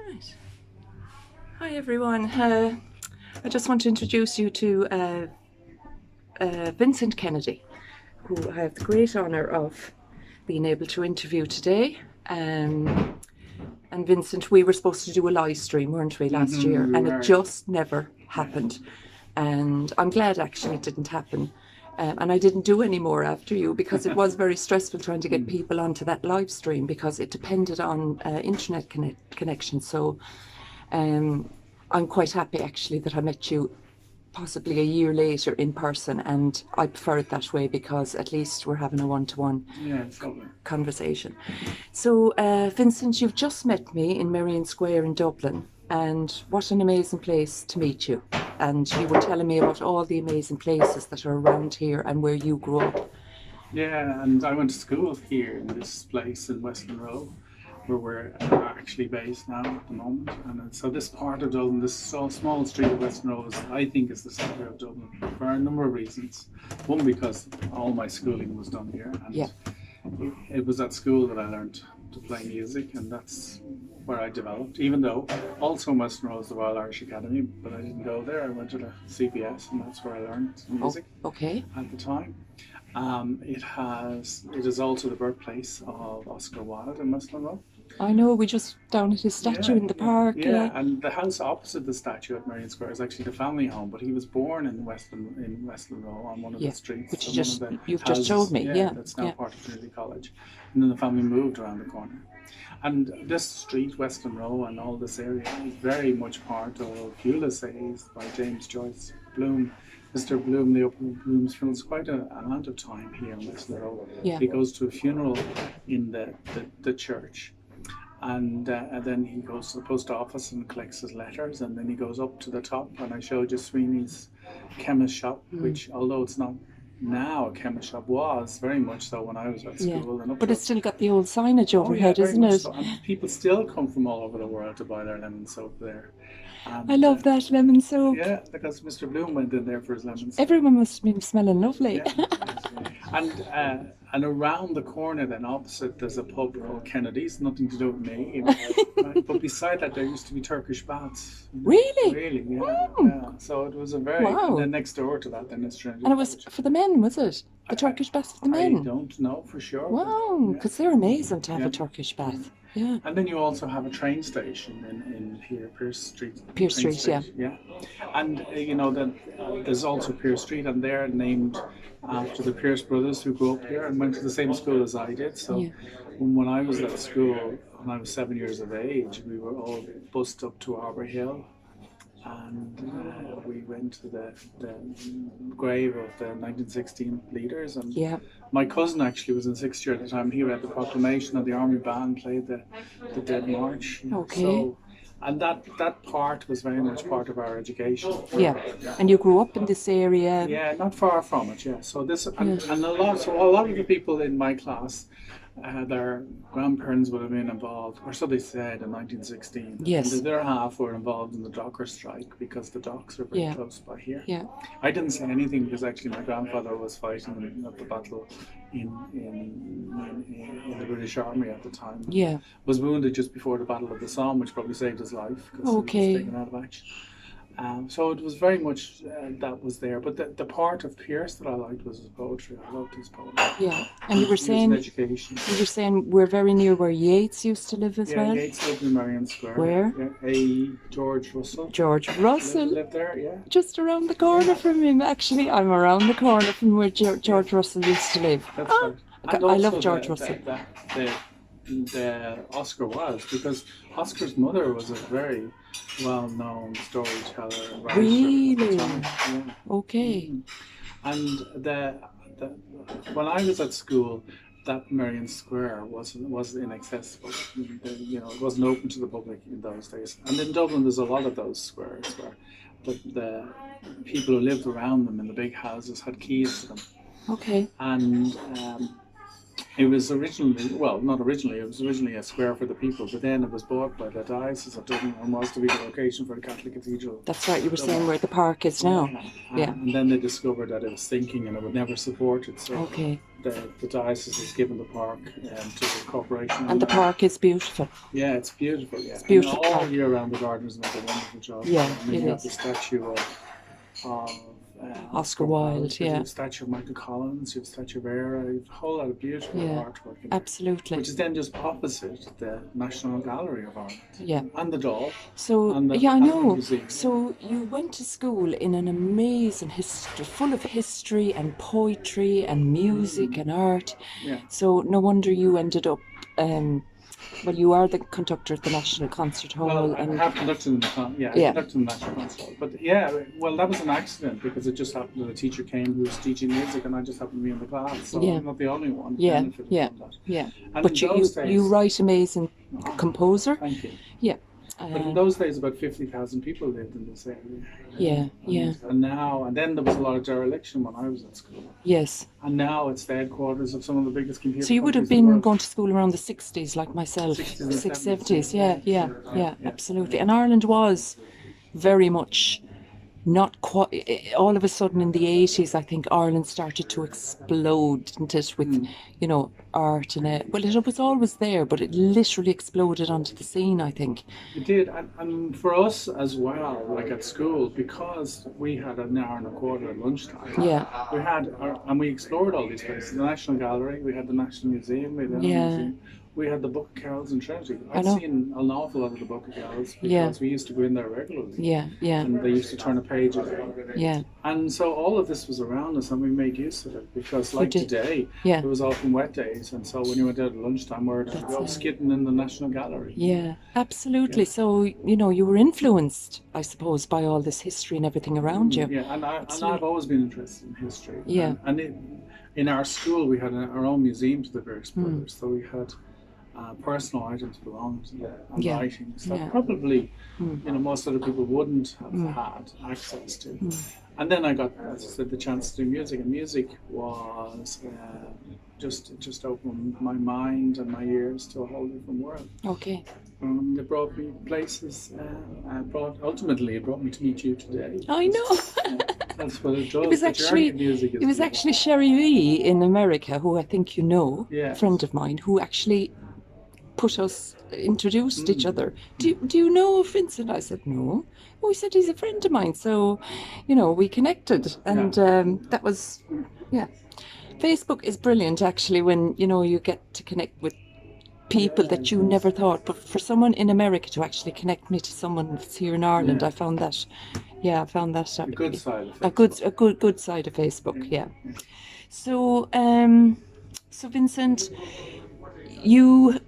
Right. Hi everyone. I just want to introduce you to Vincent Kennedy, who I have the great honour of being able to interview today. And Vincent, we were supposed to do a live stream, weren't we, last year? And it just never happened. And I'm glad actually it didn't happen. And I didn't do any more after you because it was very stressful trying to get people onto that live stream because it depended on internet connection. So I'm quite happy actually that I met you possibly a year later in person, and I prefer it that way because at least we're having a one-to-one conversation. So Vincent, you've just met me in Merrion Square in Dublin, and what an amazing place to meet you. And you were telling me about all the amazing places that are around here and where you grew up. Yeah, and I went to school here in this place in Western Row, where we're actually based now at the moment. And so this part of Dublin, this small street of Western Row, I think is the centre of Dublin for a number of reasons. One, because all my schooling was done here, and it was at school that I learned to play music, and that's where I developed, even though also in Western Row is the Royal Irish Academy, but I didn't go there. I went to the CBS, and that's where I learned music at the time. It is also the birthplace of Oscar Wilde in Western Row. I know, we just down at his statue in the park. Yeah, and the house opposite the statue at Merrion Square is actually the family home, but he was born in Western Row on one of the streets. Which you've just showed me. That's now part of Trinity College. And then the family moved around the corner. And this street, Western Row, and all this area is very much part of Ulysses by James Joyce. Mr. Bloom, Leopold Bloom's funeral is quite an amount of time here in Western Row. He goes to a funeral in the church. And then he goes to the post office and collects his letters, and then he goes up to the top, and I showed you Sweeney's chemist shop, which, although it's not now a chemist shop, was very much so when I was at school. And but it's still got the old signage overhead, isn't it? So. And people still come from all over the world to buy their lemon soap there. And, I love that lemon soap. Yeah, because Mr. Bloom went in there for his lemon soap. Everyone must have been smelling lovely. And around the corner then opposite there's a pub called Kennedy's, nothing to do with me. But beside that there used to be Turkish baths. Really? Really, yeah. So it was a very, and then next door to that then it's Trinity And it was for the men, was it? The Turkish baths for the men? I don't know for sure. Wow, because they're amazing to have a Turkish bath. Yeah. And then you also have a train station in here, Pierce Street. Pierce Street, yeah. And there's also Pierce Street, and they're named after the Pierce brothers who grew up here and went to the same school as I did. So when I was at school, when I was 7 years of age, we were all bused up to Arbor Hill, and we went to the grave of the 1916 leaders. And my cousin actually was in 6th year at the time. He read the proclamation, and the army band played the Dead March. And that part was very much part of our education. Yeah, and you grew up in this area. Yeah, not far from it. Yeah, so this and a lot of the people in my class, their grandparents would have been involved, or so they said, in 1916. Yes. And the other half were involved in the dockers' strike because the docks are very close by here. Yeah. I didn't say anything because actually my grandfather was fighting at the battle in the British Army at the time. Yeah. Was wounded just before the Battle of the Somme, which probably saved his life because he was taken out of action. So it was very much that was there, but the part of Pierce that I liked was his poetry. I loved his poetry. Yeah, and you were saying education. You were saying we're very near where Yeats used to live as well. Yeah, Yeats lived in Merrion Square. Where? Yeah, George Russell. George Russell lived there. Yeah. Just around the corner from him. Actually, I'm around the corner from where George Russell used to live. That's right. And I love George Russell. The Oscar was, because Oscar's mother was a very well-known storyteller and writer. Really? Yeah. Okay. And when I was at school, that Merrion Square was inaccessible. It wasn't open to the public in those days. And in Dublin, there's a lot of those squares where the people who lived around them in the big houses had keys to them. Okay. And It was originally, well, not originally, it was originally a square for the people, but then it was bought by the Diocese of Dublin and was to be the location for the Catholic Cathedral. That's right, you were saying where the park is now. Yeah. And then they discovered that it was sinking and it would never support it, so Okay. the Diocese has given the park to the corporation. And the park is beautiful. Yeah, it's beautiful, yeah. It's beautiful. And all year round the gardeners make a wonderful job. Yeah, I mean, it you have is. the statue of Oscar Wilde, you yeah. have the statue of Michael Collins, you have the statue of Era, you have a whole lot of beautiful Yeah, artwork in there, absolutely. which is then just opposite the National Gallery of Art. Yeah. And the Dáil. So, And the- yeah, I and the know. museum. So you went to school in an amazing history, full of history and poetry and music and art. Yeah. So no wonder you ended up, well, you are the conductor at the National Concert Hall. Well, I and have conducted in the Yeah. conducted in the National Concert Hall. But yeah, well, that was an accident because it just happened that a teacher came who was teaching music, and I just happened to be in the class, so Yeah. I'm not the only one. who Yeah, benefited yeah. from that. yeah. And But in those days, you write amazing composer. Thank you. Yeah. But in those days, about 50,000 people lived in this area. Yeah, yeah. And then there was a lot of dereliction when I was at school. Yes. And now it's the headquarters of some of the biggest computer So you would have companies in the been world. going to school around the 60s like myself. 60s and 70s, 70s. yeah, Yeah, absolutely. And Ireland was very much not quite, all of a sudden in the 80s, I think Ireland started to explode, didn't it, with, you know, art and well, it was always there, but it literally exploded onto the scene, I think. It did, and for us as well, like at school, because we had an hour and a quarter at lunchtime. Yeah. We had, and we explored all these places. The National Gallery, we had the National Museum, we had the Art Yeah. Museum. We had the Book of Kells in Trinity. I I've know. seen an awful lot of the Book of Kells because Yeah. we used to go in there regularly. Yeah, yeah, And they used to turn a page over. yeah, And so all of this was around us and we made use of it because like did. today, Yeah. it was often wet days. And so when you went out at lunchtime, where did you go? Skidding in the National Gallery. yeah, absolutely. So, you know, you were influenced, I suppose, by all this history and everything around you. Yeah, and I've always been interested in history. Yeah. And in our school, we had our own museum to the various brothers. So we had personal items belonging to them and Yeah. writings that Yeah. probably, you know, most other people wouldn't have had access to. And then I got, as I said, the chance to do music, and music was just opened my mind and my ears to a whole different world. Okay. It brought me places. Ultimately, it brought me to meet you today. I know. That's what it does. It was The journey actually of music is it was beautiful. actually Sherry Lee in America, who I think you know, Yeah. a friend of mine, who actually introduced each other. Do you know Vincent? I said no. Oh, he said he's a friend of mine. So, you know, we connected, and that was, yeah. Facebook is brilliant actually when you know you get to connect with people that you never thought. But for someone in America to actually connect me to someone that's here in Ireland, I found that. Yeah, I found that a good side of a good side of Facebook. Yeah. So, so Vincent, you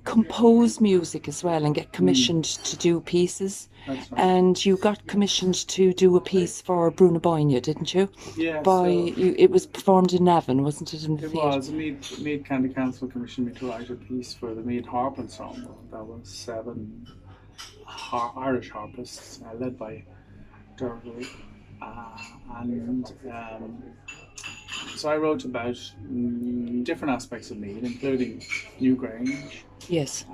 compose music as well and get commissioned to do pieces. That's right. And you got commissioned to do a piece for Bruno Boyne, didn't you? Yeah, It was performed in Navan, wasn't it? In the It theatre. was. Meath County Council commissioned me to write a piece for the Meath Harp Ensemble. That was 7 Irish harpists led by Derval. So I wrote about different aspects of Meath, including Newgrange, Yes.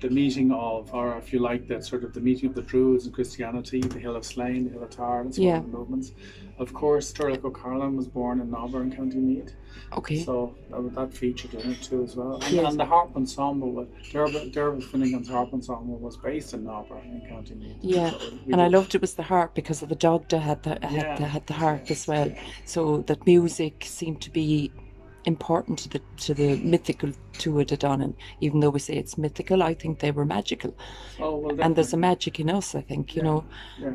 the meeting of, or if you like, the sort of the meeting of the Druids and Christianity, the Hill of Slane, the Hill of Tara, and some Yeah. other movements. Of course, Turlough O'Carlin was born in Nobber in County Meath, Okay. so that featured in it too as well. And, Yes. and the harp ensemble, Derval Finnegan's harp ensemble was based in Nobber in County Meath. Yeah, So we and I did- loved it was the harp because of the Dogda had the harp as well. So that music seemed to be important to the mythical Tuatha Dé Danann. Even though we say it's mythical, I think they were magical. Oh, well, And there's a definitely. magic in us, I think, you know. Yeah,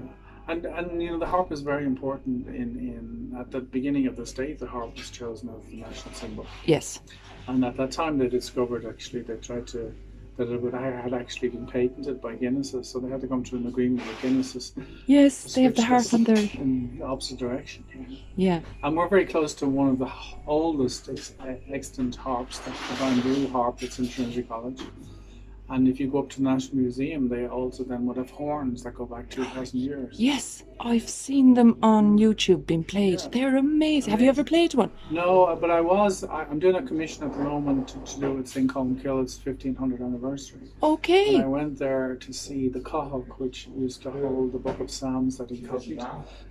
and you know the harp is very important. In at the beginning of the state, the harp was chosen as the national symbol. Yes. And at that time, they discovered actually they tried to that it had actually been patented by Guinnesses, so they had to come to an agreement with Guinnesses. Yes, they have the switch harp this on their in the opposite direction. yeah. And we're very close to one of the oldest extant harps, the Van Brugh harp that's in Trinity College. And if you go up to the National Museum, they also then would have horns that go back 2,000 years. Yes, I've seen them on YouTube being played. Yeah. They're amazing. Have you ever played one? No, but I'm doing a commission at the moment to do with St. Colm Kill's 1500 anniversary. Okay. And I went there to see the Cathach, which used to hold the Book of Psalms that he copied.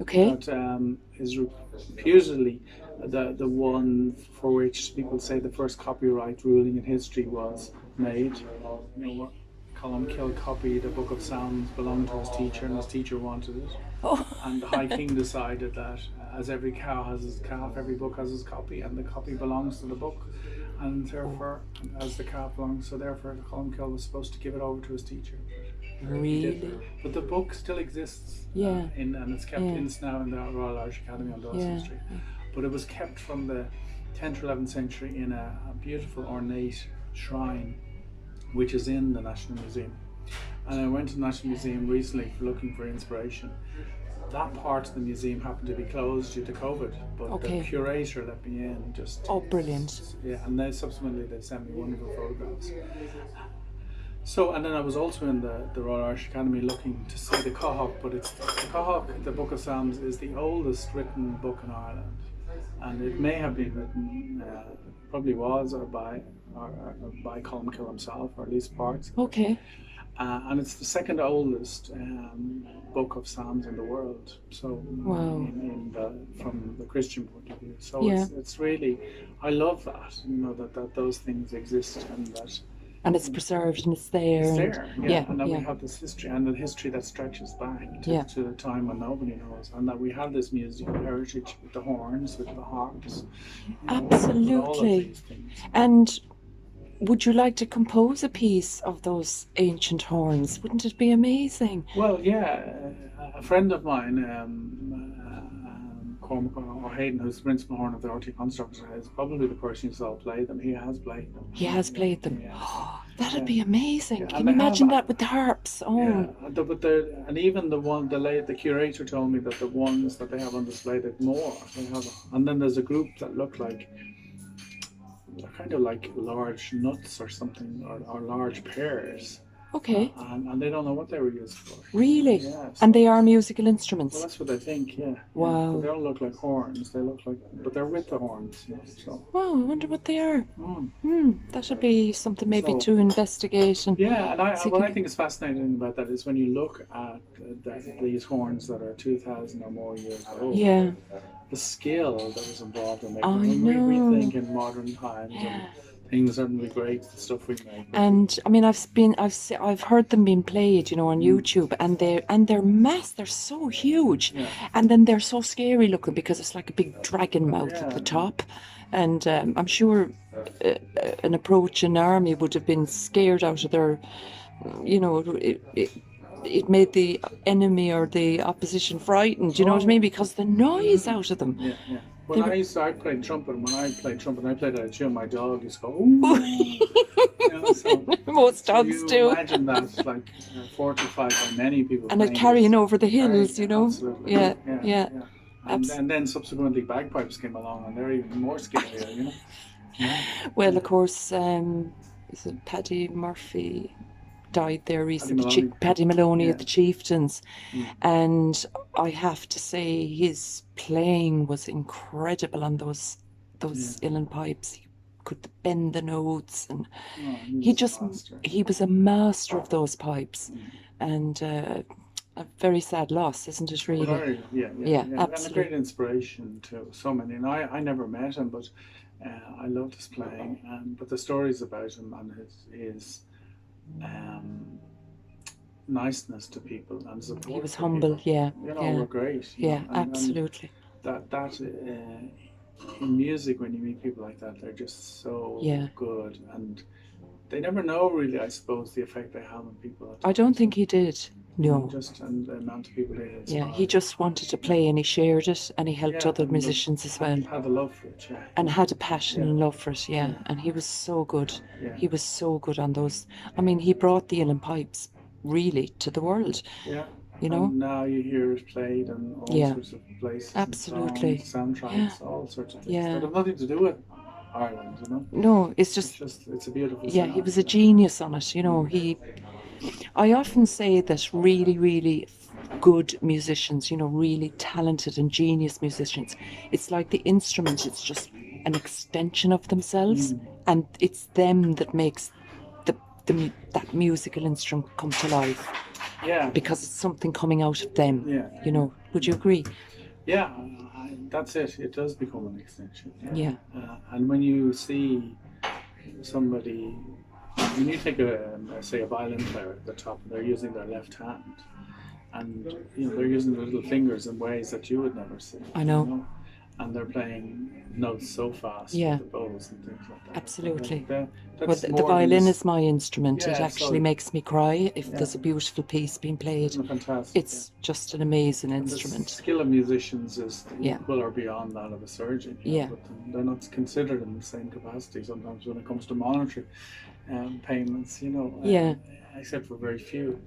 Okay. That is reputedly the one for which people say the first copyright ruling in history was made. Colm Kill copied a Book of Psalms belonged to his teacher, and his teacher wanted it. Oh. And the High King decided that as every cow has his calf, every book has his copy, and the copy belongs to the book, and therefore, as the calf belongs, so therefore Colm Kill was supposed to give it over to his teacher. Really? But the book still exists. Yeah. And it's kept in now in the Royal Irish Academy on Dawson Street. But it was kept from the 10th or 11th century in a beautiful ornate shrine, which is in the National Museum. And I went to the National Museum recently looking for inspiration. That part of the museum happened to be closed due to COVID, but the curator let me in. Oh, brilliant. Yeah, and then subsequently they sent me wonderful photographs. So, and then I was also in the Royal Irish Academy looking to see the Cathach, but the Cathach, the Book of Psalms, is the oldest written book in Ireland. And it may have been written, probably was, by Colm Kill himself, or at least parts. Okay. And it's the second oldest book of Psalms in the world. So, wow. From the Christian point of view. So it's really, I love that, that those things exist and that. And it's preserved and it's there. It's there, and that we have this history, and the history that stretches back to the time when nobody knows, and that we have this musical heritage with the horns, with the harps. Absolutely. All of these things. And would you like to compose a piece of those ancient horns? Wouldn't it be amazing? Well, yeah. A friend of mine, Cormac O'Hayden, who's the principal horn of the RT Conductor, is probably the person who saw play them. He has played them. He has played them. Yeah. Oh, that'd be amazing. Yeah. Can you imagine that with the harps? Oh. Yeah, and even the curator told me that the ones that they have on display, they've more. And then there's a group that look like, they're kind of like large nuts or something, or large pears. Okay. And they don't know what they were used for. Really? Yeah, and they are musical instruments? Well, that's what I think, yeah. Wow. Yeah. They don't look like horns, they look like, but they're with the horns, so. Wow, I wonder what they are. That should be something maybe to investigate. And what I think is fascinating about that is when you look at these horns that are 2,000 or more years old. Yeah. The skill that was involved in making them. We think in modern times. And things aren't really great, the stuff we make. And I mean, I've heard them being played, on YouTube, and they're so huge, and then they're so scary looking because it's like a big dragon mouth at the top, and I'm sure an approaching army would have been scared out of their, it made the enemy or the opposition frightened. You know what I mean? Because the noise out of them. Yeah. When I played trumpet, I played out of tune, my dog used to go, ooh. Most dogs do. Imagine that, like, fortified by many people. And it carrying over the hills, Absolutely. Yeah. And then subsequently bagpipes came along, and they're even more scary, Yeah. Well, of course, is it Paddy Murphy died there recently, Paddy Maloney at the Chieftains, and I have to say his playing was incredible on those uilleann pipes. He could bend the notes, and he was a master of those pipes, and a very sad loss, isn't it, really? Yeah, absolutely. And a great inspiration to so many. And I never met him, but I loved his playing, but the stories about him and his niceness to people and support. He was humble, people, were great. Absolutely. That in music, when you meet people like that, they're just so good, and they never know really, I suppose, the effect they have on people. I don't think he did. No. And the amount of people they inspired. He just wanted to play, and he shared it, and he helped other musicians as well. Had a love for it, and had a passion and love for it, and he was so good. He was so good on those. I mean, he brought the uilleann pipes really to the world. And now you hear it played in all sorts of places. Absolutely. Soundtracks, all sorts of things that have nothing to do with Ireland, you know. No, it's just It's a beautiful yeah, sound. he was a genius on it, you know. I often say that really, really good musicians, you know, really talented and genius musicians, it's like the instrument, it's just an extension of themselves, and it's them that makes that musical instrument come to life. Yeah. Because it's something coming out of them. Yeah. You know, would you agree? Yeah, that's it. It does become an extension. Yeah. And when you see somebody, when you take say a violin player at the top, and they're using their left hand, and you know they're using their little fingers in ways that you would never see. I know. You know? And they're playing notes so fast with the bows and things like that. Absolutely. That's the violin is my instrument. Yeah, it actually makes me cry if there's a beautiful piece being played. Fantastic. It's just an amazing instrument. The skill of musicians is equal or beyond that of a surgeon. You know, but they're not considered in the same capacity sometimes when it comes to monetary payments, you know, except for very few.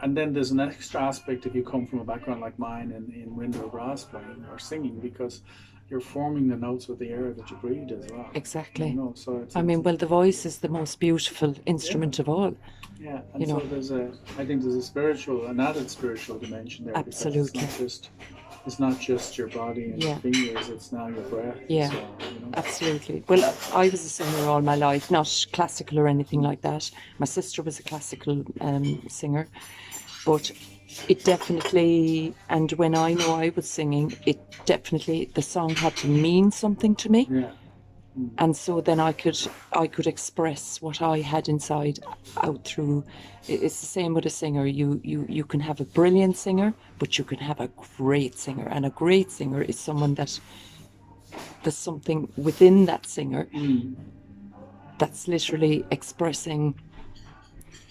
And then there's an extra aspect if you come from a background like mine in wind or brass playing or singing, because you're forming the notes with the air that you breathe as well. Exactly. You know, so the voice is the most beautiful instrument of all. Yeah, and so I think there's an added spiritual dimension there. Absolutely. It's not just your body and your fingers, it's now your breath. Yeah, as well, you know? Absolutely. Well, I was a singer all my life, not classical or anything like that. My sister was a classical singer, but it definitely, and when I know I was singing, it definitely, the song had to mean something to me. Yeah. And so then I could express what I had inside out through. It's the same with a singer. You can have a brilliant singer, but you can have a great singer, and a great singer is someone that there's something within that singer that's literally expressing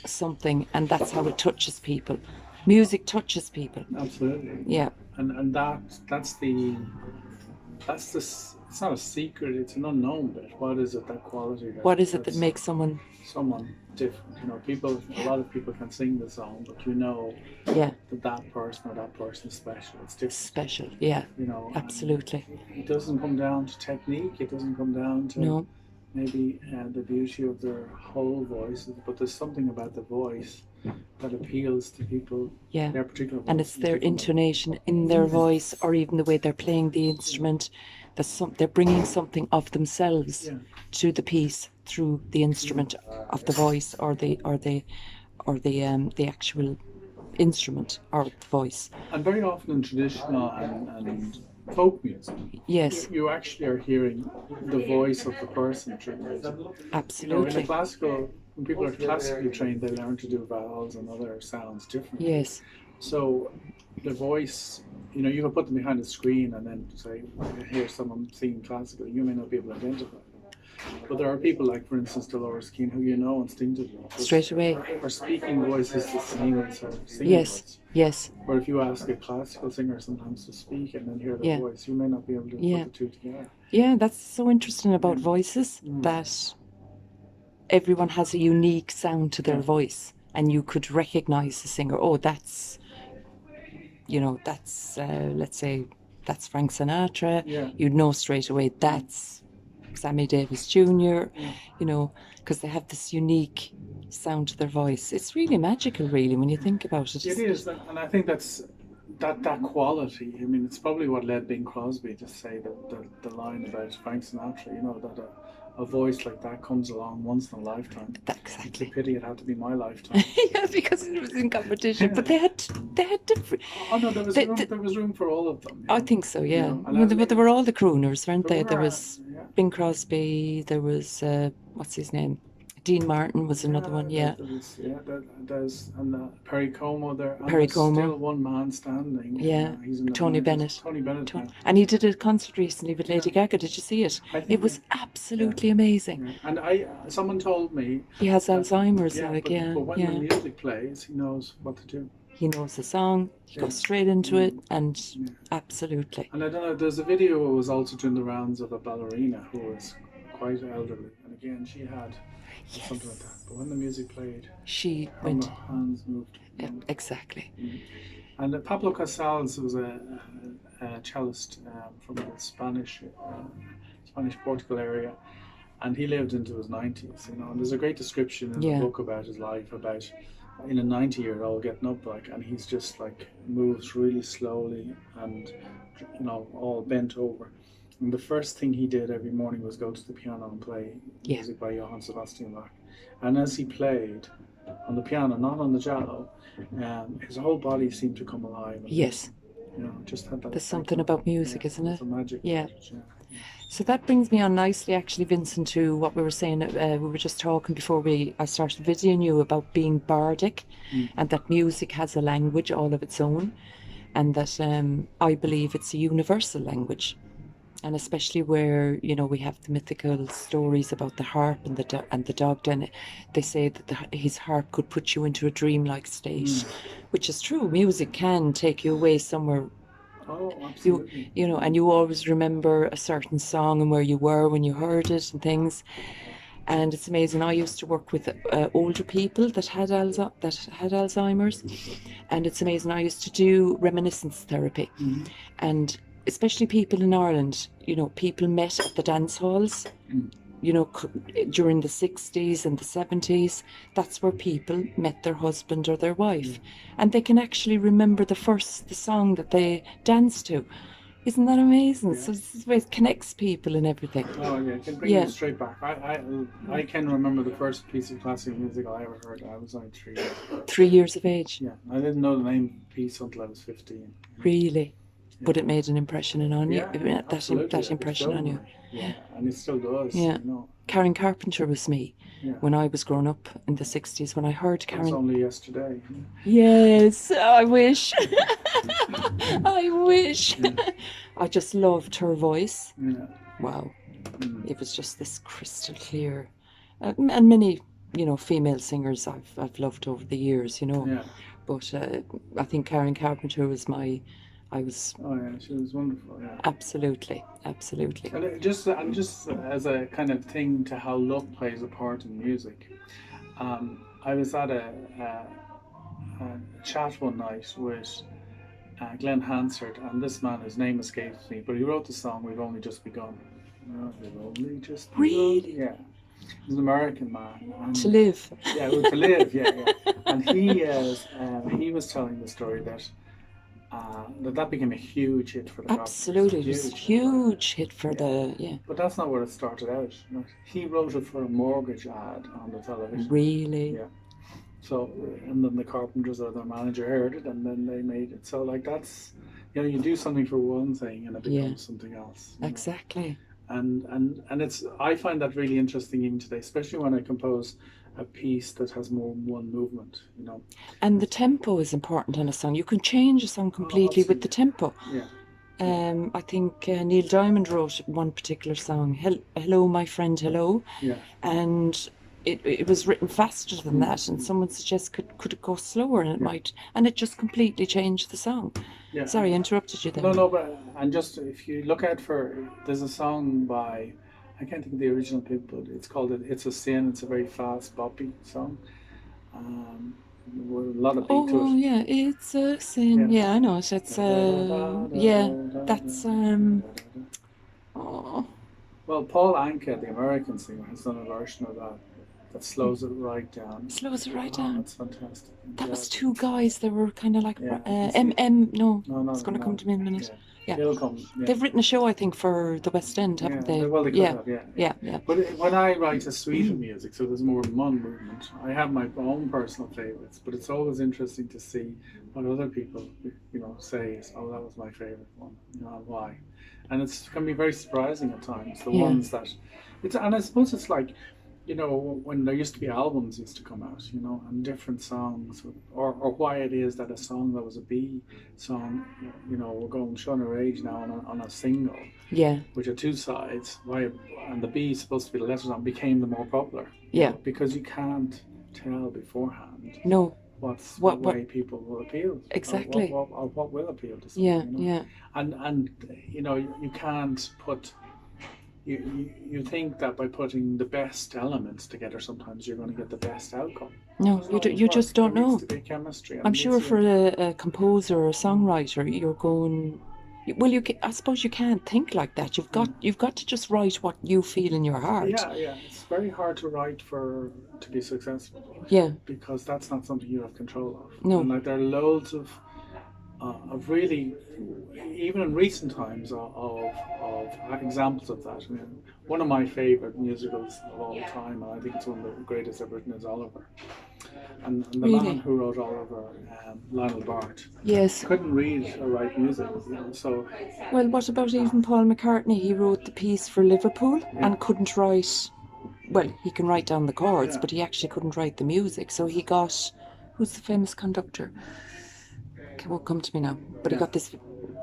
something, and that's how it touches people. Music touches people. Absolutely. Yeah. And that's it's not a secret, it's an unknown bit. What is it, that quality? What is it that makes someone different? You know, a lot of people can sing the song, but you know that person is special. It's different. Special, yeah. You know, absolutely. It doesn't come down to technique, it doesn't come down to maybe the beauty of their whole voice, but there's something about the voice that appeals to people. Yeah, their particular voice, and it's their intonation in their voice, or even the way they're playing the instrument. They're bringing something of themselves to the piece through the instrument of the voice, or the actual instrument or the voice. And very often in traditional and folk music, you actually are hearing the voice of the person through music. Absolutely. You know, when people are classically trained, they learn to do vowels and other sounds differently. Yes. So the voice, you know, you can put them behind a screen and then say, hear someone singing classical, you may not be able to identify them. But there are people like, for instance, Dolores Keane, who you know instinctively. Straight away. Her speaking voice is the same as her singing voice. Yes. Or if you ask a classical singer sometimes to speak and then hear their voice, you may not be able to put the two together. Yeah, that's so interesting about voices, that everyone has a unique sound to their voice, and you could recognise the singer. Oh, that's, let's say, that's Frank Sinatra. Yeah. You'd know straight away that's Sammy Davis Jr., you know, because they have this unique sound to their voice. It's really magical, really, when you think about it. It is, and I think that's that quality. I mean, it's probably what led Bing Crosby to say the line about Frank Sinatra, you know, that a voice like that comes along once in a lifetime. Exactly. It's a pity it had to be my lifetime. Yeah, because it was in competition. But they had different. Oh no, there was room for all of them. I think so, yeah. You know, there were all the crooners, weren't they? There were, was Bing Crosby. There was what's his name? Dean Martin was another one. Yeah. There's Perry Como there. And Perry there's Como. Still one man standing. Yeah. He's in the Tony 90s. Bennett. Tony Bennett. And he did a concert recently with Lady Gaga. Did you see it? It was absolutely amazing. Yeah. And someone told me he has Alzheimer's. But when the music plays, he knows what to do. He knows the song. He goes straight into it, and absolutely. And I don't know. There's a video that was also doing the rounds of a ballerina who was quite elderly, and again she had something like that. But when the music played, she went. Hands moved. Yeah, exactly. And Pablo Casals was cellist from the Spanish Portugal area, and he lived into his 90s. You know, and there's a great description in the book about his life, about in a 90-year-old getting up like, and he's just like moves really slowly and, you know, all bent over. And the first thing he did every morning was go to the piano and play music by Johann Sebastian Bach. And as he played on the piano, not on the cello, his whole body seemed to come alive. Yes. You know, just had that. There's something about music, isn't it? It's a magic. Yeah. Touch, So that brings me on nicely, actually, Vincent, to what we were saying. We were just talking before I started videoing you about being bardic, and that music has a language all of its own, and that I believe it's a universal language. And especially where, you know, we have the mythical stories about the harp and the dog den. They say that his harp could put you into a dreamlike state, which is true. Music can take you away somewhere. Oh, absolutely. You know, and you always remember a certain song and where you were when you heard it and things. And it's amazing. I used to work with older people that had Alzheimer's, and it's amazing. I used to do reminiscence therapy, and especially people in Ireland, you know, people met at the dance halls, you know, during the 60s and the 70s. That's where people met their husband or their wife. And they can actually remember the song that they danced to. Isn't that amazing? So this is where it connects people and everything. Oh yeah, it can bring you straight back. I can remember the first piece of classical music I ever heard. I was only 3 years. 3 years of age? Yeah, I didn't know the name of the piece until I was 15. Really? But it made an impression on you. Yeah, that impression on you. Yeah, and it still does. Yeah. You know. Karen Carpenter was me when I was growing up in the 60s. When I heard Karen. It was only yesterday. Yes, I wish. I wish. Yeah. I just loved her voice. Yeah. Wow. It was just this crystal clear. And many, you know, female singers I've loved over the years, you know. Yeah. But I think Karen Carpenter was Oh yeah, she was wonderful. Yeah, absolutely. And just as a kind of thing to how luck plays a part in music, I was at a chat one night with Glenn Hansard, and this man, his name escapes me, but he wrote the song "We've Only Just Begun." We've only just begun. Really? Yeah. He's an American man. And, to live. Yeah, to live. Yeah. And he was telling the story that. That became a huge hit for the Absolutely, it was a huge hit for But that's not where it started out. Right? He wrote it for a mortgage ad on the television. Really? Yeah. So, and then the Carpenters or their manager heard it, and then they made it. So, like, that's, you know, you do something for one thing and it becomes something else. Exactly. And it's, I find that really interesting even today, especially when I compose a piece that has more than one movement, you know. And the tempo is important in a song. You can change a song completely with the tempo. Yeah. I think Neil Diamond wrote one particular song, Hello, My Friend, Hello. Yeah. And it was written faster than that, and someone suggested could it go slower, and it might, and it just completely changed the song. Yeah. Sorry, I interrupted you there. No, but and just if you look out there's a song by, I can't think of the original people, but it's called It's a Sin. It's a very fast, boppy song. With a lot of beat to it. Oh, yeah, It's a Sin. Yeah, I know it. It's, that's, Well, Paul Anka, the American singer, has done a version of that slows it right down. Slows it right down. That's fantastic. That was two guys. They were kind of like, No, it's going to come to me in a minute. Yeah. It'll come. Yeah. They've written a show, I think, for the West End, haven't they? Well, they could have, yeah. But when I write a suite of music, so there's more than one movement, I have my own personal favourites, but it's always interesting to see what other people, you know, say, oh, that was my favourite one, you know, and why. And it can be very surprising at times, the ones that, and I suppose it's like, you know, when there used to be albums used to come out, you know, and different songs, or why it is that a song that was a B song, you know, we're going showing our age now on a single, which are two sides, and the B is supposed to be the lesser song, became the more popular. Yeah. Because you can't tell beforehand. No. What way people will appeal. Exactly. Or what will appeal to someone. Yeah, you know? And you know, you can't put. You think that by putting the best elements together, sometimes you're going to get the best outcome. No, you just don't know. There needs to be chemistry. I'm sure for a composer or a songwriter, you're going Well, I suppose you can't think like that. You've got to just write what you feel in your heart. Yeah. It's very hard to write to be successful. Yeah. Because that's not something you have control of. No. And like there are loads of really, even in recent times, of examples of that. I mean, one of my favourite musicals of all time, and I think it's one of the greatest ever written, is Oliver. And the man who wrote Oliver, Lionel Bart, yes, couldn't read or write music. So. Well, what about even Paul McCartney? He wrote the piece for Liverpool and couldn't write. Well, he can write down the chords, but he actually couldn't write the music. So he got, who's the famous conductor? It won't come to me now. But he got this.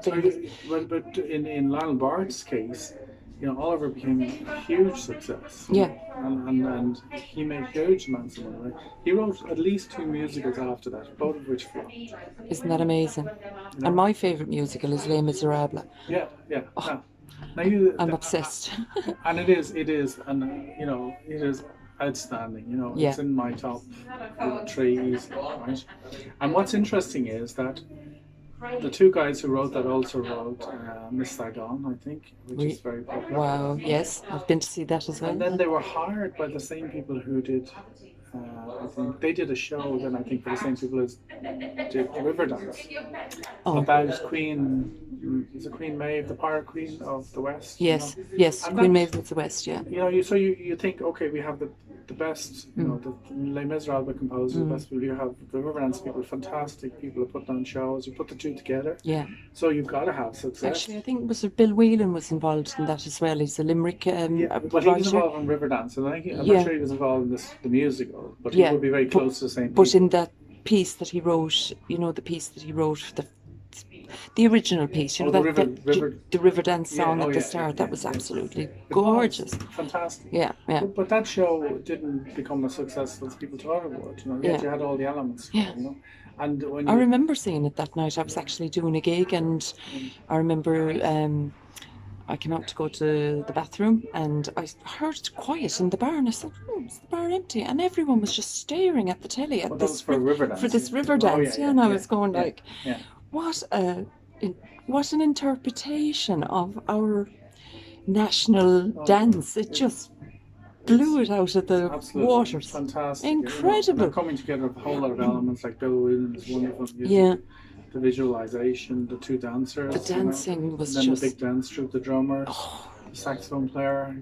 But in Lionel Bart's case, Oliver became a huge success. Yeah. And he made huge amounts of money. He wrote at least 2 musicals after that, both of which flopped. Isn't that amazing? And my favourite musical is Les Miserables. Yeah. Oh, Now I'm obsessed. And it is, and it is outstanding. It's in my top 3 easily, right? And what's interesting is that the 2 guys who wrote that also wrote Miss Saigon, I think, which is very popular. Wow, yes, I've been to see that as well. And then they were hired by the same people who did, I think, they did a show then, I think, for the same people as did Riverdance. About Queen, is it Queen Maeve, the Pirate Queen of the West? Yes, yes, and Queen Maeve of the West, yeah. You think, okay, we have the best, the Les Miserables composers, the best people. You have the Riverdance people, fantastic people who put on shows. You put the 2 together. Yeah. So you've got to have success. Actually, I think Bill Whelan was involved in that as well. He's a Limerick but he was involved in Riverdance, and I'm not sure he was involved in the musical, but he would be very close to the same people. But in that piece that he wrote, the piece that he wrote, the original piece, the Riverdance song at the start, that was absolutely gorgeous. Fantastic. Yeah. But that show didn't become as successful as people thought it would. Yet you had all the elements. And when I remember seeing it that night. I was actually doing a gig, and I remember I came out to go to the bathroom, and I heard it quiet in the bar, and I said, is the bar empty? And everyone was just staring at the telly at this Riverdance. And I was going like, what an interpretation of our national dance. It just blew it out of the waters. Fantastic. Incredible. Coming together of a whole lot of elements, like Bill Williams' wonderful music. The visualization, the 2 dancers. The dancing was then just... the big dance troupe, the drummers, the saxophone player,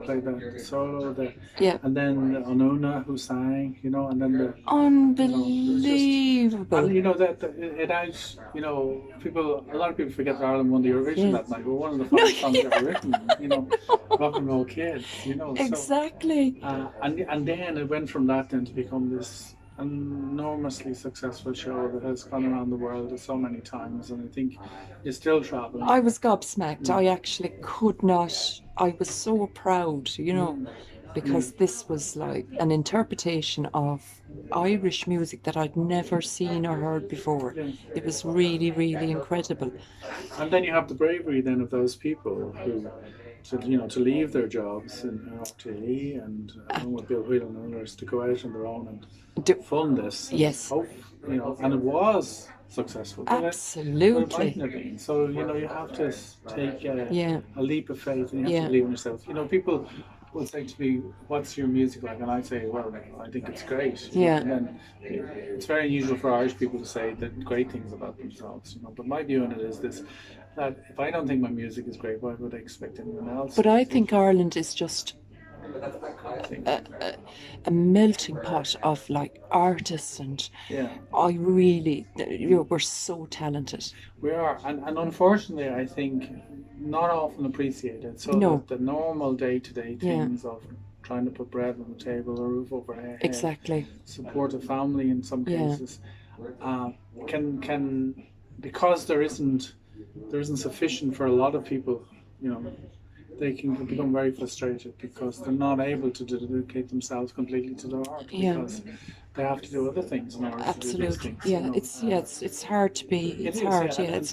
played the solo, and then the Onuna who sang, and then the... Unbelievable. And it adds, a lot of people forget that Ireland won the Eurovision that night. We're one of the first songs ever written, Rock and Roll Kids, Exactly. So, and then it went from that then to become this enormously successful show that has gone around the world so many times, and I think is still traveling. I was gobsmacked. I actually could not. I was so proud, because this was like an interpretation of Irish music that I'd never seen or heard before. It was really, really incredible. And then you have the bravery then of those people who, to leave their jobs in RTE and with Bill Whelan and others, to go out on their own and fund this. Yes. And it was successful. Absolutely. So, you have to take a leap of faith, and you have to believe in yourself. People will say to me, what's your music like? And I say, well, I think it's great. And then it's very unusual for Irish people to say great things about themselves. But my view on it is this, that if I don't think my music is great, why would I expect anyone else? But I think Ireland is just a melting pot of like artists, and I really, we're so talented. We are, and unfortunately, I think not often appreciated. So the normal day-to-day things of trying to put bread on the table, a roof over head, support a family in some cases, can because there isn't sufficient for a lot of people, they can become very frustrated because they're not able to dedicate themselves completely to their art because they have to do other things in order to do these things. It's hard to be. It's hard. It's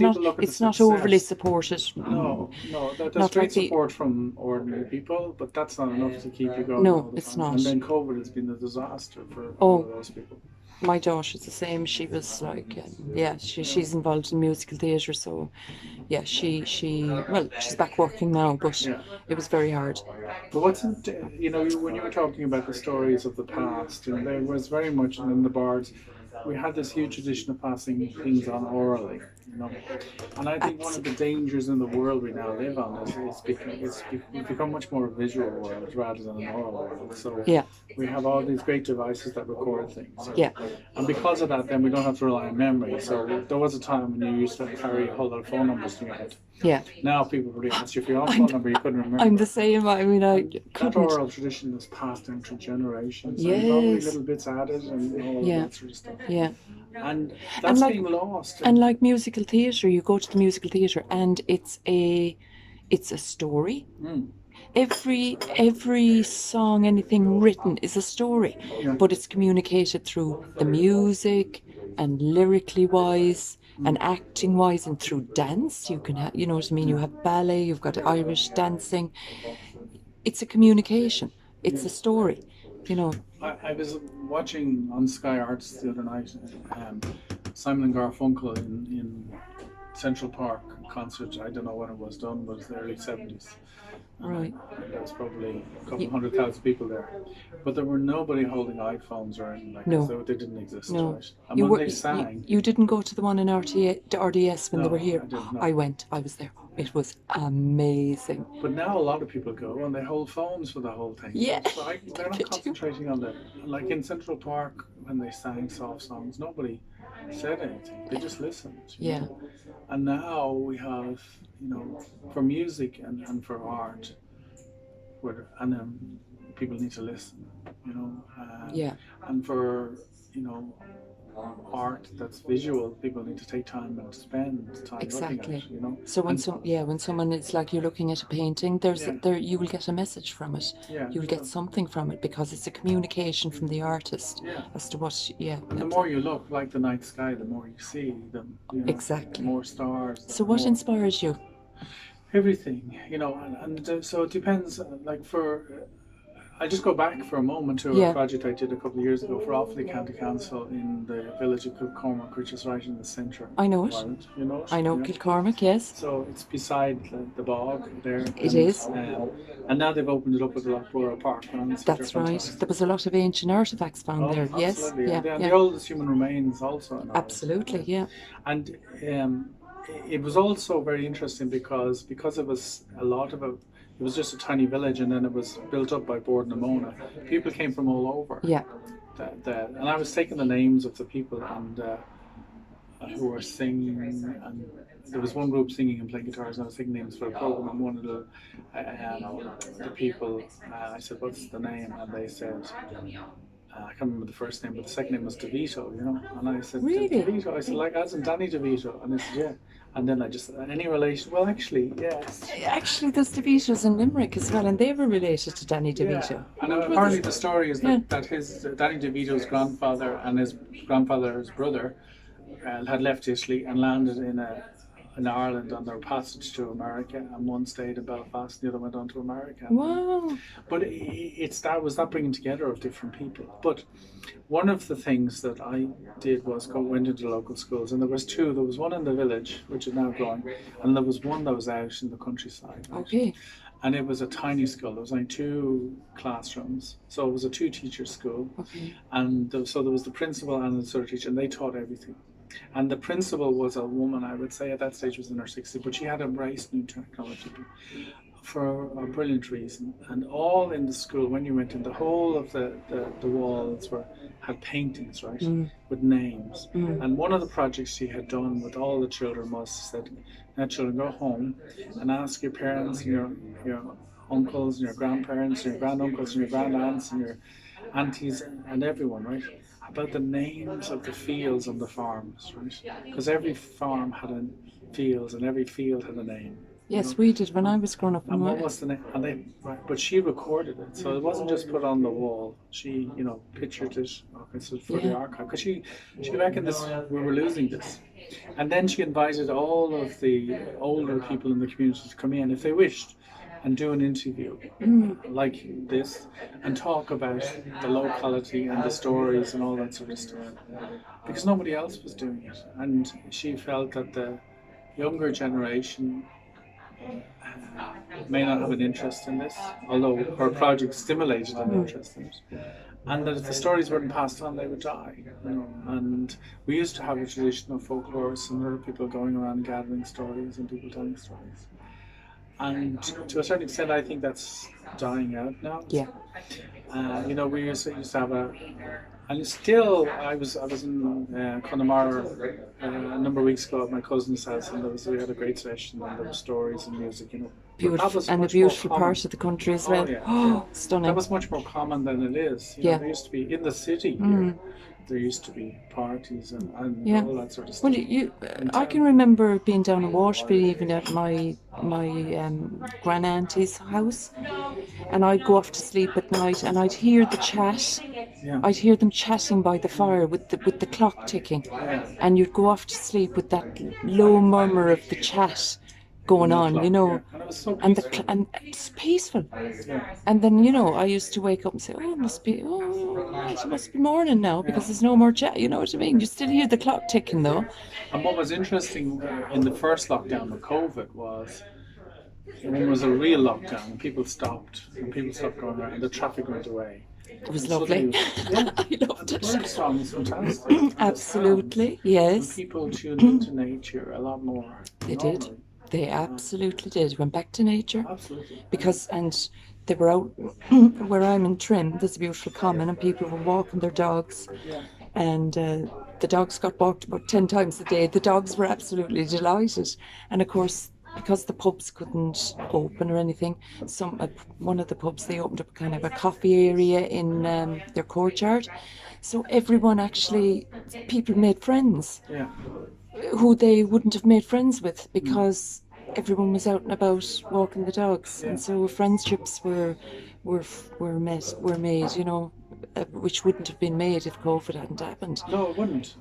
not overly supported. No. There's great support from ordinary people, but that's not enough to keep you going. No, it's not. And then COVID has been a disaster for all of those people. my daughter's the same. She was like, she's involved in musical theatre. So, yeah, she's back working now, but Yeah. it was very hard. But when you were talking about the stories of the past, there was very much in the bards, we had this huge tradition of passing things on orally, And I think one of the dangers in the world we now live on is we've become much more a visual world rather than an oral world. So we have all these great devices that record things. Yeah. And because of that, then we don't have to rely on memory. So there was a time when you used to carry a whole lot of phone numbers in your head. Yeah. Now people really ask you for your phone number, you couldn't remember. I'm the same. I mean, I couldn't. That oral tradition is passed down through generations. Yes. And probably little bits added and all of that sort of stuff. Yeah. And that's being lost. And like musical theatre, you go to the musical theatre and it's a story. Every song, anything written is a story, but it's communicated through the music and lyrically wise and acting wise and through dance. You can have, you know what I mean? You have ballet, you've got Irish dancing. It's a communication. It's a story, I was watching on Sky Arts the other night Simon and Garfunkel in Central Park concert. I don't know when it was done, but it's the early 70s. Right. There was probably a couple 100,000 people there. But there were nobody holding iPhones or anything like that. They didn't exist. No. Right? And when they sang... You didn't go to the one in RDS when they were here? I didn't, no. I went. I was there. It was amazing. But now a lot of people go and they hold phones for the whole thing. Yeah. So they're not concentrating on that. Like in Central Park, when they sang soft songs, nobody said anything. They just listened. Yeah. know? And now we have, for music and for art, people need to listen, and for, art that's visual, people need to take time and spend time looking at it, So when someone, it's like you're looking at a painting, you will get a message from it. Yeah, you will get something from it because it's a communication from the artist as to what. And the more you look, like the night sky, the more you see them. Exactly. More stars. So what inspires you? Everything, and so it depends. I'll just go back for a moment to a project I did a couple of years ago for Offaly County Council in the village of Kilcormac, which is right in the centre. I know it. Ireland. You know it? I know Kilcormac, yes. So it's beside the bog there. It is. And now they've opened it up with the Lochborough Park. That's right. There was a lot of ancient artefacts found there. Yes. And the oldest human remains also. Absolutely, yeah. And it was also very interesting because it was it was just a tiny village, and then it was built up by Bord na Mona. People came from all over. Yeah. And I was taking the names of the people and who were singing, and there was one group singing and playing guitars, and I was taking names for a program. And one of the people, I said, "What's the name?" And they said, I can't remember the first name, but the second name was DeVito, And I said, really? DeVito. I said, like, as in Danny DeVito. And they said, yeah. And then I just, any relation? Well, actually, yes. Actually, there's DeVitos in Limerick as well, and they were related to Danny DeVito. Yeah. And apparently the story is that his Danny DeVito's grandfather and his grandfather's brother had left Italy and landed in Ireland on their passage to America, and one stayed in Belfast, and the other went on to America. Wow! But that was that bringing together of different people. But one of the things that I did was went into local schools, and there was two. There was one in the village, which is now growing, and there was one that was out in the countryside. Right? Okay. And it was a tiny school. There was only 2 classrooms, so it was a 2-teacher school. Okay. And so there was the principal and the third teacher, and they taught everything. And the principal was a woman, I would say at that stage was in her 60s, but she had embraced new technology for a brilliant reason. And all in the school, when you went in, the whole of the walls had paintings, right, with names. And one of the projects she had done with all the children was, she said, now children, go home and ask your parents and your uncles and your grandparents and your granduncles and your grandaunts and your aunties and everyone, right, about the names of the fields on the farms, right? Because every farm had a fields and every field had a name. Yes, we did when I was growing up. And what was the name? But she recorded it, so it wasn't just put on the wall. She, pictured it. Okay, for the archive, because she reckoned this. We were losing this, and then she invited all of the older people in the community to come in if they wished. and do an interview like this and talk about the locality and the stories and all that sort of stuff, because nobody else was doing it, and she felt that the younger generation may not have an interest in this, although her project stimulated an interest in it, and that if the stories weren't passed on, they would die. And we used to have a tradition of folklorists and other people going around gathering stories and people telling stories. And to a certain extent, I think that's dying out now. Yeah. We used to have and still, I was in Connemara a number of weeks ago at my cousin's house, and we had a great session, and there were stories and music, Beautiful, and a beautiful part of the country as well. Oh, stunning. That was much more common than it is. There used to be, in the city here, there used to be parties and all that sort of stuff. Well, I can remember being down in Washby, even at my grand auntie's house, and I'd go off to sleep at night, and I'd hear the chat. Yeah. I'd hear them chatting by the fire with the clock ticking, and you'd go off to sleep with that low murmur of the chat going on, And it was so peaceful. and it's peaceful. And then I used to wake up and say, it must be morning now, because there's no more chat. You know what I mean? You still hear the clock ticking though. And what was interesting in the first lockdown with COVID was, when it was a real lockdown, and people stopped going around, and the traffic went away. It was lovely. I loved it. The bird song was fantastic. Absolutely, yes. And people tuned into nature a lot more. They did. They absolutely did. Went back to nature. Absolutely. And they were out where I'm in Trim. There's a beautiful common, and people were walking their dogs. Yeah. And the dogs got walked about 10 times a day. The dogs were absolutely delighted. And of course, because the pubs couldn't open or anything, one of the pubs, they opened up kind of a coffee area in their courtyard. So everyone people made friends. Yeah. Who they wouldn't have made friends with, because everyone was out and about walking the dogs, and so friendships were made, which wouldn't have been made if COVID hadn't happened. No, it wouldn't.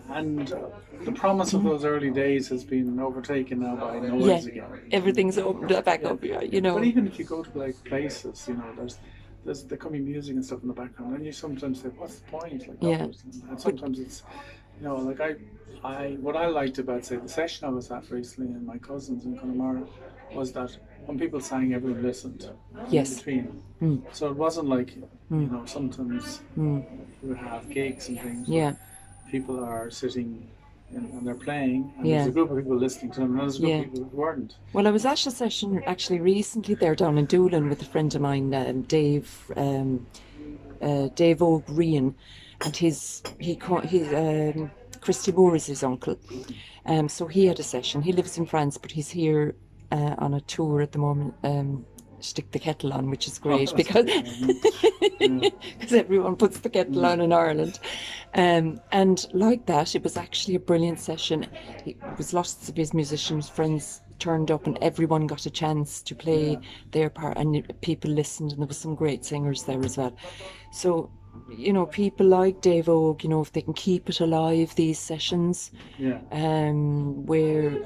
And the promise of those early days has been overtaken now by noise again. Everything's opened back up, But even if you go to places, there can be music and stuff in the background, and you sometimes say, what's the point? And sometimes it's, what I liked about, say, the session I was at recently in my cousins in Connemara was that when people sang, everyone listened. Yes. In between. So it wasn't like, sometimes you would have gigs and things. Yeah. People are sitting and they're playing, and there's a group of people listening to them, and there's a group of people who weren't. Well, I was at a session actually recently there down in Dublin with a friend of mine, Dave O'Green, and Christy Moore is his uncle. So he had a session. He lives in France, but he's here on a tour at the moment. Stick the kettle on, which is great because everyone puts the kettle on in Ireland. And like that, it was actually a brilliant session. It was lots of his musicians friends turned up, and everyone got a chance to play their part, and people listened, and there was some great singers there as well. So people like Dave Og, if they can keep it alive, these sessions, where,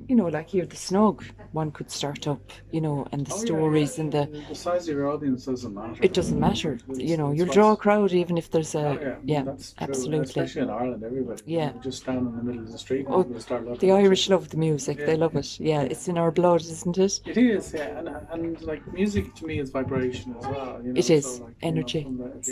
like here, the Snug, one could start up, and the stories and the size of your audience doesn't matter. It doesn't matter. You'll draw a crowd even if there's that's absolutely. Especially in Ireland, everybody. Yeah. You just stand in the middle of the street and people start looking. The Irish love the music. They love it. Yeah, it's in our blood, isn't it? It is, and like music to me is vibration as well. It is energy.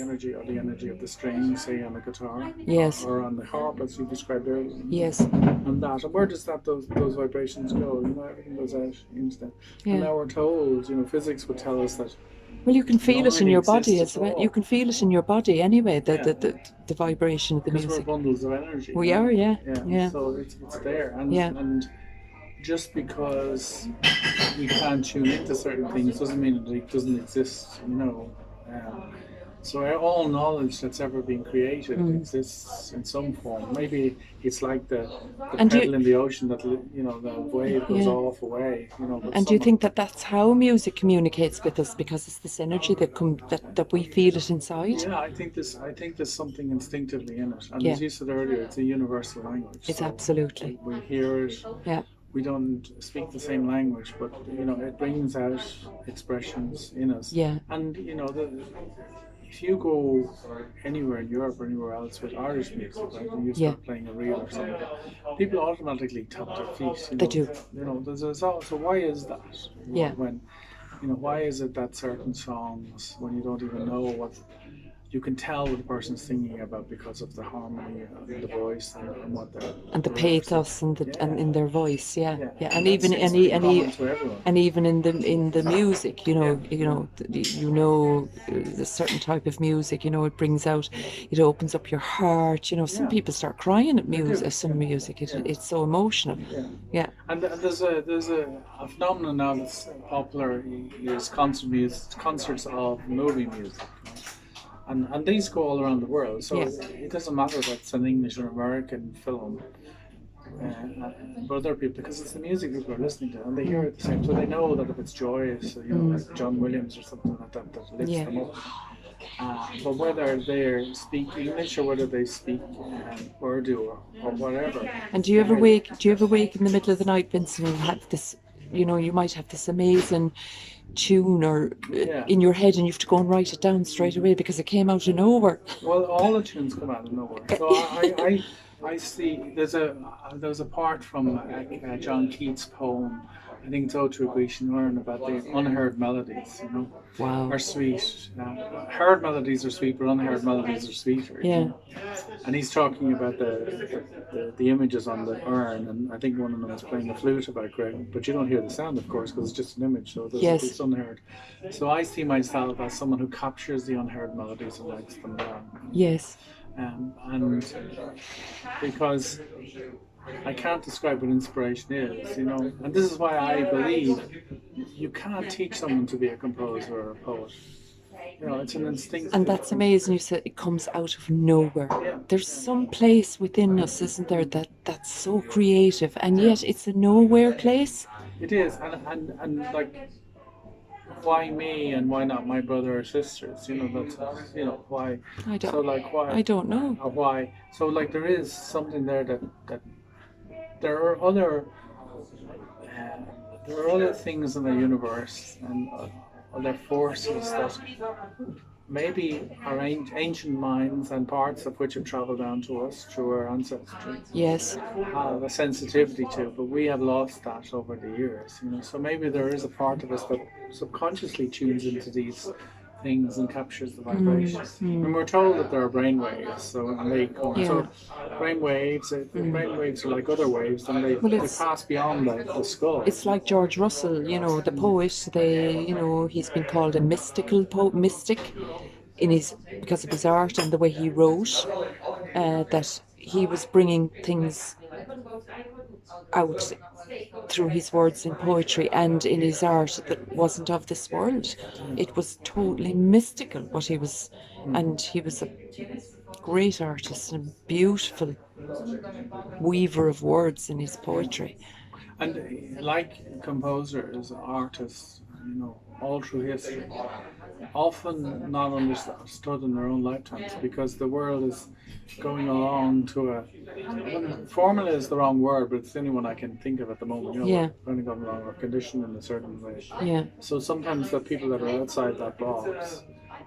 The energy of the strings, say on the guitar. Yes. Or on the harp, as you described earlier. Yes. And where does those vibrations go? Everything goes out into them. Yeah. And now we're told, physics would tell us that. Well, you can feel it in your body as well. You can feel it in your body anyway. The vibration of the music. Because we're bundles of energy. We are, yeah. So it's there, and just because we can't tune into certain things doesn't mean it doesn't exist. So all knowledge that's ever been created exists in some form. Maybe it's like the pebble in the ocean that the wave goes off away. And do you think that's how music communicates with us, because it's this energy that we feel it inside? Yeah, I think there's something instinctively in it, and as you said earlier, it's a universal language. It's absolutely. We hear it. Yeah. we don't speak the same language, but it brings out expressions in us. Yeah. And if you go anywhere in Europe or anywhere else with Irish music, right, and you start playing a reel or something, people automatically tap their feet. They do. There's also, why is that? Yeah. When why is it that certain songs, when you don't even know what, you can tell what the person's singing about because of the harmony and the voice and what they're... And the pathos and and in their voice, yeah. And even even in the music, the certain type of music, it brings out, it opens up your heart. Some people start crying at music. Some music, it's so emotional. Yeah. And there's a phenomenon now that's popular is concerts of movie music. And these go all around the world, so it doesn't matter that it's an English or American film, but other people, because it's the music people are listening to, and they hear it the same, so they know that if it's joyous, like John Williams or something like that lifts them up. But whether they speak English or whether they speak Urdu or whatever. And do you ever wake in the middle of the night, Vincent, and have this, you might have this amazing tune or in your head, and you have to go and write it down straight away because it came out of nowhere? Well, all the tunes come out of nowhere. So I see there's a part from John Keats' poem, I think it's Ode to a Grecian Urn, about the unheard melodies, Wow. are sweet. Heard melodies are sweet, but unheard melodies are sweeter. Yeah. And he's talking about the images on the urn, and I think one of them is playing a flute about Greg, but you don't hear the sound, of course, because it's just an image, so it's unheard. So I see myself as someone who captures the unheard melodies and writes them down. Yes. And because I can't describe what inspiration is, and this is why I believe you can't teach someone to be a composer or a poet. It's an instinct. And that's amazing. You said it comes out of nowhere. Yeah. There's some place within us, isn't there, that's so creative, and yet it's a nowhere place. It is, and like, why me and why not my brother or sisters? Why? I don't. So like, why? I don't know. Or why? So like, there is something there that there are other things in the universe and other forces that maybe our ancient minds and parts of which have travelled down to us through our ancestry. Yes. Have a sensitivity to, but we have lost that over the years. So maybe there is a part of us that subconsciously tunes into these things and captures the vibrations. And we're told that there are brain waves, so they come. So brain waves are like other waves, and they pass beyond the skull. It's like George Russell, the poet. He's been called a mystic because of his art and the way he wrote. That he was bringing things out through his words in poetry and in his art that wasn't of this world. It was totally mystical what he was, and he was a great artist and beautiful weaver of words in his poetry. And like composers, artists, all through history, often not understood in their own lifetimes, because the world is going along to formula is the wrong word, but it's the only one I can think of at the moment. We're going along, or conditioned in a certain way. Yeah. So sometimes the people that are outside that box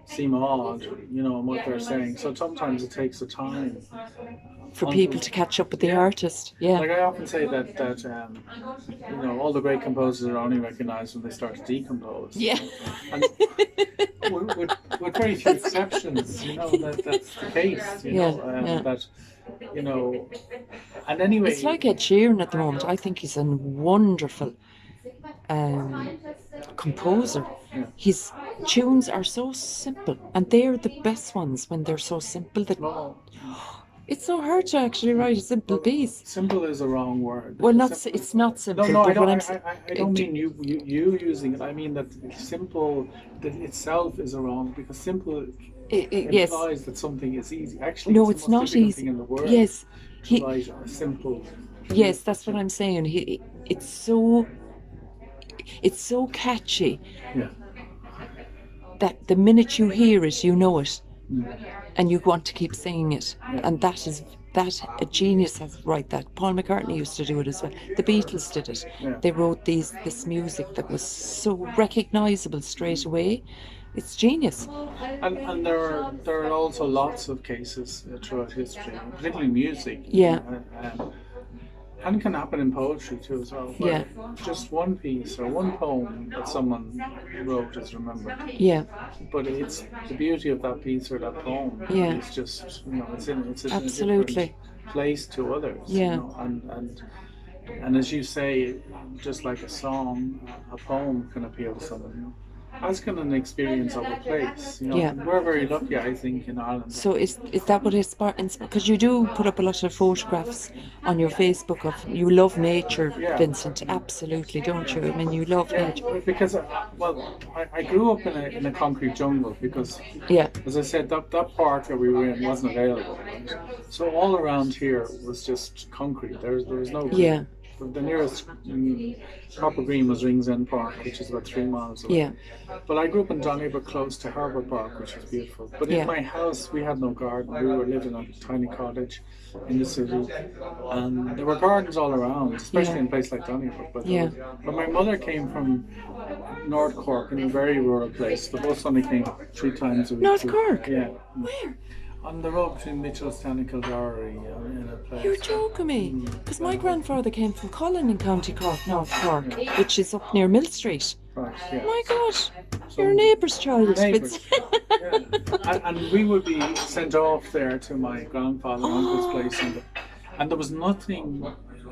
seem odd, in what they're saying. So sometimes it takes a time for people to catch up with the artist. Yeah. Like I often say that all the great composers are only recognised when they start to decompose. Yeah. And with very few exceptions, that's the case. That and anyway, it's like Ed Sheeran at the moment. I think he's a wonderful composer. Yeah. His tunes are so simple, and they're the best ones when they're so simple that it's so hard to actually write a simple piece. Simple is a wrong word. Well, it's not simple. No, but I don't mean you using it. I mean that simple that itself is a wrong, because simple implies that something is easy. Actually, no, it's not easy. In the world yes, to write a simple. Yes, that's what I'm saying. It's so catchy. Yeah. That the minute you hear it, you know it. And you want to keep singing it, and that is a genius has write that. Paul McCartney used to do it as well. The Beatles did it. Yeah. They wrote this music that was so recognisable straight away. It's genius. And there are also lots of cases throughout history, particularly music. Yeah. And it can happen in poetry too as well. Where Yeah. just one piece or one poem that someone wrote is remembered. Yeah. But it's the beauty of that piece or that poem. Yeah. It's just, you know, it's in a Absolutely. different place to others. Yeah. You know, and as you say, just like a song, a poem can appeal to someone. You know. As can an experience of a place. You know, Yeah. we're very lucky, I think, in Ireland. So is that what inspires? Because you do put up a lot of photographs on your Facebook of you love nature, Yeah. Vincent. Absolutely, don't you? I mean, you love nature. Because, I grew up in a concrete jungle because, Yeah. as I said, that park that we were in wasn't available. Right? So all around here was just concrete. There was no green. Yeah. The nearest proper green was Ringsend Park, which is about 3 miles away. Yeah. But I grew up in Donegal, close to Harbour Park, which was beautiful. But Yeah. in my house, we had no garden. We were living on a tiny cottage in the city, and there were gardens all around, especially Yeah. in a place like Donegal. But, Yeah. but my mother came from North Cork, in a very rural place. The bus only came 3 times a week. North Cork? Yeah. Where? On the road between Mitchelstown and Kildare, in a place. You're joking me. Because my grandfather came from Cullen in County Cork, North Cork, which is up near Mill Street. Right, yeah. My God, you're a neighbour's child. Neighbours. Yeah. And we would be sent off there to my grandfather and uncle's place, and there was nothing.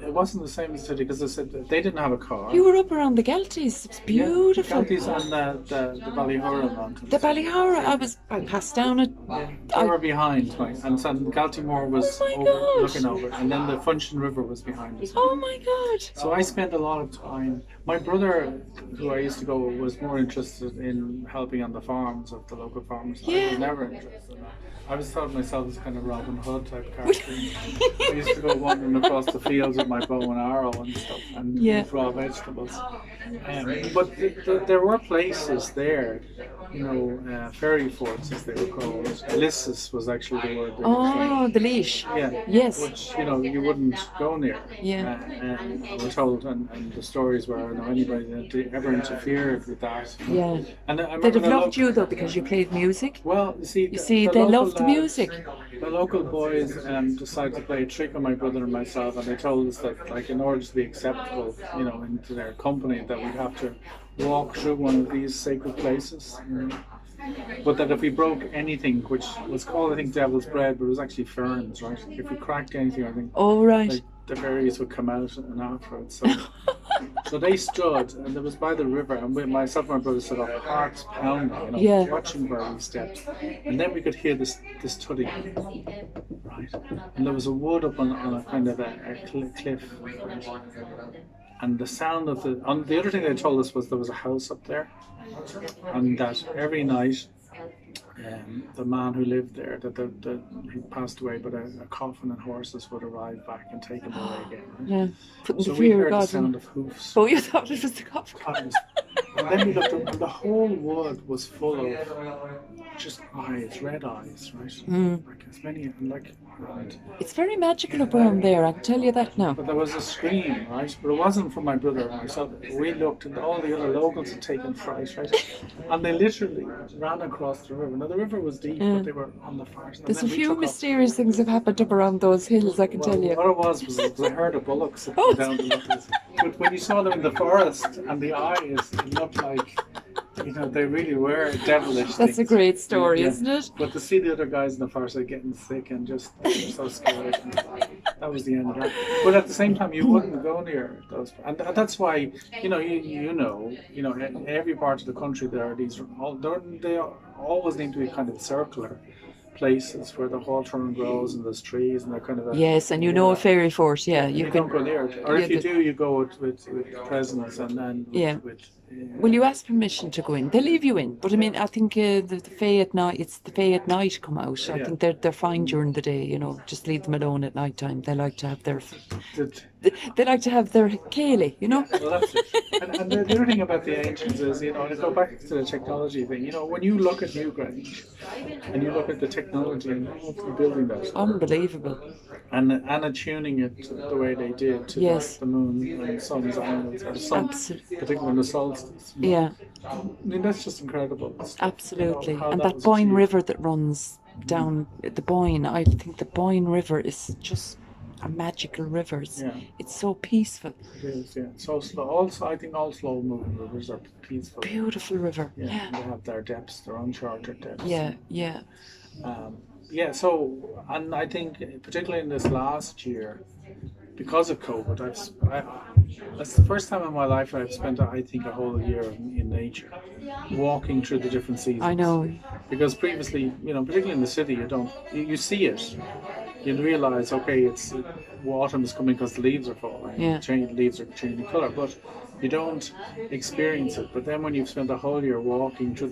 It wasn't the same as the city because they said that they didn't have a car. You were up around the Galties. It's beautiful. The Galties and the Ballyhora mountains. The Ballyhora, I passed down it. They were behind, like, and so Galtymore was Oh my gosh. looking over, and then the Funchion River was behind us. Oh my God. So I spent a lot of time. My brother, who I used to go, was more interested in helping on the farms of the local farmers. I Yeah. was never interested in that. I was thought of myself as kind of Robin Hood type character. I used to go wandering across the fields with my bow and arrow and stuff, and Yeah. eat raw vegetables. But there were places there, you know, fairy forts as they were called. Ulysses was actually the word. They were saying. Oh, the leash. Yeah. Yes. Which, you know, you wouldn't go near. Yeah. And we're told, and the stories were, no, anybody that ever interfered with that. Yeah. And I They'd remember have loved you though because you played music. Well, You see, they loved the music. The local boys decided to play a trick on my brother and myself, and they told us that, like, in order to be acceptable, you know, into their company, that we'd have to walk through one of these sacred places. You know? But that if we broke anything, which was called, I think, devil's bread, but it was actually ferns, right? If we cracked anything, I think Oh, right. like, the fairies would come out and afterwards. So they stood, and it was by the river, and myself and my brother stood up, hearts pounding, you know, Yeah. watching where we stepped. And then we could hear this tutting, right? And there was a wood up on a kind of a cliff, right? And the sound of the other thing they told us was there was a house up there, and that every night the man who lived there, he passed away, but a coffin and horses would arrive back and take him away again. Right? Yeah. Putting So the we fear of heard the God sound in. of hoofs. Oh, you thought it was the cop. Coffins. And then we looked up, and the whole wood was full of just eyes, red eyes, right? Like as many, and It's very magical up around there, I can tell you that now. but there was a scream, right? But it wasn't from my brother and myself. We looked, and all the other locals had taken fright, right? And they literally ran across the river. Now the river was deep, but they were on the far side. There's a And then we few took off. mysterious things have happened up around those hills, I can tell you. What it was a herd of bullocks that came down the hills. But when you saw them in the forest and the eyes, it looked like, you know, they really were devilish. That's a things. great story, Yeah. isn't it? But to see the other guys in the forest getting sick and just so scared, that was the end of that. But at the same time, you wouldn't go near those, and that's why, you know, in every part of the country there are these. They always need to be kind of circular places where the hawthorn grows and there's trees and they're kind of a, Yes, and you know a fairy fort, yeah. You don't can. go near it. Or Yeah, if you do, you go with presents and then Yeah. with Will you ask permission to go in? They leave you in, but I mean, I think the Fae at night. It's the Fae at night come out. I Yeah. think they're fine during the day. You know, just leave them alone at night time. They like to have their Cayley, you know. Well, that's it. And the other thing about the ancients is, you know, to go back to the technology thing, you know, when you look at Newgrange and you look at the technology involved in building that. Unbelievable. And attuning it the way they did to Yes. the moon and the sun's angles, or the sun, Absolutely. particularly in the solstice. Yeah, I mean, that's just incredible. absolutely. How And that that was Boyne achieved. River that runs down the Boyne, I think the Boyne River is just a magical river. Yeah. It's so peaceful. It is, yeah. So slow. Also, I think all slow-moving rivers are peaceful. Beautiful river. Yeah, Yeah. they have their depths, their uncharted depths. Yeah, yeah. Yeah, so, and I think particularly in this last year, because of COVID, that's the first time in my life I've spent, I think, a whole year in nature, walking through the different seasons. I know. Because previously, particularly in the city, you see it. You realise, okay, autumn is coming because the leaves are falling. Yeah. Leaves are changing colour, but you don't experience it. But then when you've spent a whole year walking through in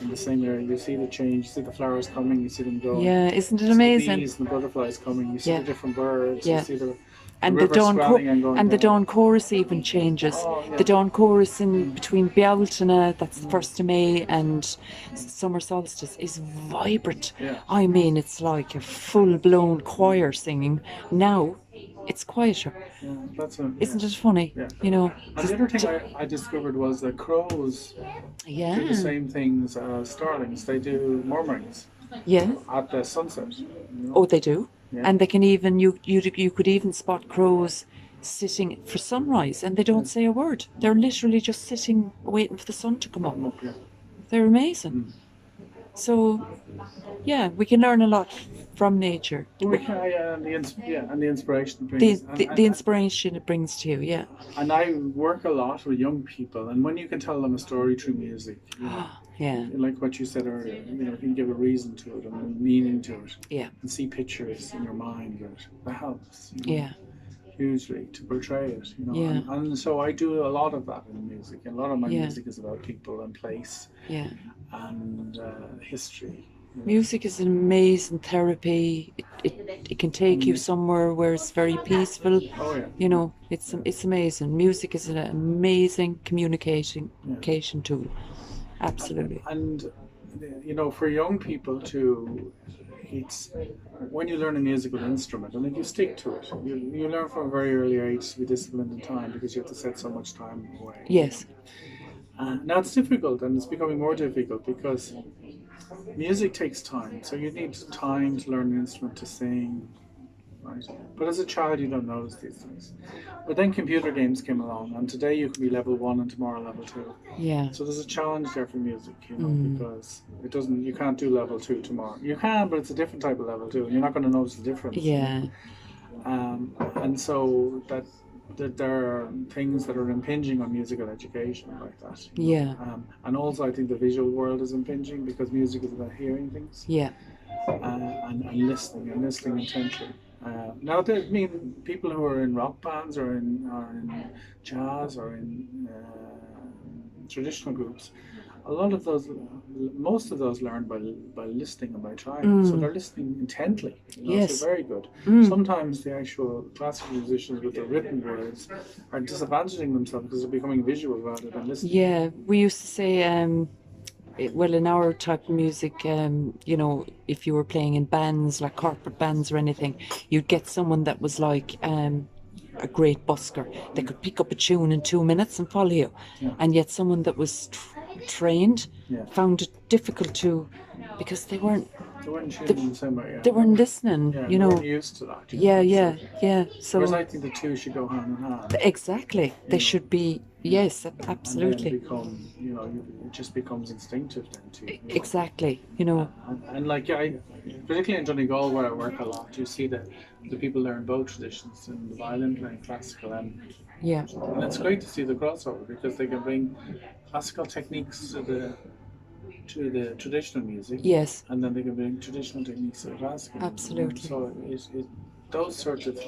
the same area, you see the change, you see the flowers coming, you see them going. Yeah, isn't it You see amazing? the bees and the butterflies coming, you see Yeah. the different birds, Yeah. you see the And the river dawn swelling and going the down. dawn chorus even changes. Oh, yeah. The dawn chorus in between Bealtaine, that's the 1st of May, and summer solstice is vibrant. Yeah. I mean, it's like a full-blown choir singing. Now, it's quieter. Yeah, Isn't it funny? Yeah. And the other thing I discovered was that crows Yeah. do the same things as starlings. They do murmurings Yeah. at the sunset. Oh, they do. Yeah. And they can even you could even spot crows sitting for sunrise, and they don't say a word. They're literally just sitting waiting for the sun to come up. Yeah. They're amazing. So, yeah, we can learn a lot from nature. We can, and the inspiration it The, brings. the inspiration it brings to you, yeah. And I work a lot with young people, and when you can tell them a story through music, Yeah, like what you said earlier, you can give a reason to it and a meaning to it, yeah, and see pictures in your mind of it. That helps. yeah, Hugely to portray it. Yeah. And so I do a lot of that in music, and a lot of my Yeah. music is about people and place yeah. and history. Music is an amazing therapy. It can take you somewhere where it's very peaceful. Oh yeah. It's amazing. Music is an amazing communication tool. Absolutely. And for young people too, it's when you learn a musical instrument, and if you stick to it, you learn from a very early age to be disciplined in time, because you have to set so much time away. Yes. Now it's difficult, and it's becoming more difficult because music takes time. So you need time to learn an instrument, to sing, right? But as a child, you don't notice these things. But then computer games came along, and today you can be level 1 and tomorrow level 2. Yeah. So there's a challenge there for music, because you can't do level 2 tomorrow. You can, but it's a different type of level 2, and you're not going to notice the difference. Yeah. And so that there are things that are impinging on musical education like that. Yeah. And also I think the visual world is impinging, because music is about hearing things. Yeah. And listening intently. Now, people who are in rock bands or in jazz or in traditional groups, most of those learn by listening and by trying. So they're listening intently. Yes. So very good. Sometimes the actual classical musicians with the written words are disadvantaging themselves because they're becoming visual rather than listening. Yeah. We used to say, in our type of music, if you were playing in bands, like corporate bands or anything, you'd get someone that was like a great busker. They could pick up a tune in 2 minutes and follow you. Yeah. And yet someone that was trained found it difficult to, because they weren't tuned in the same way. they weren't listening, They weren't used to that. Yeah. So Whereas I think the two should go hand in hand. exactly, they should be. Yes, absolutely. And then it just becomes instinctive then too. Exactly. And like particularly in Donegal, where I work a lot, you see that the people learn both traditions, and the violin playing classical, and it's great to see the crossover, because they can bring classical techniques to the traditional music. Yes. And then they can bring traditional techniques to the classical. Absolutely. So those sorts of.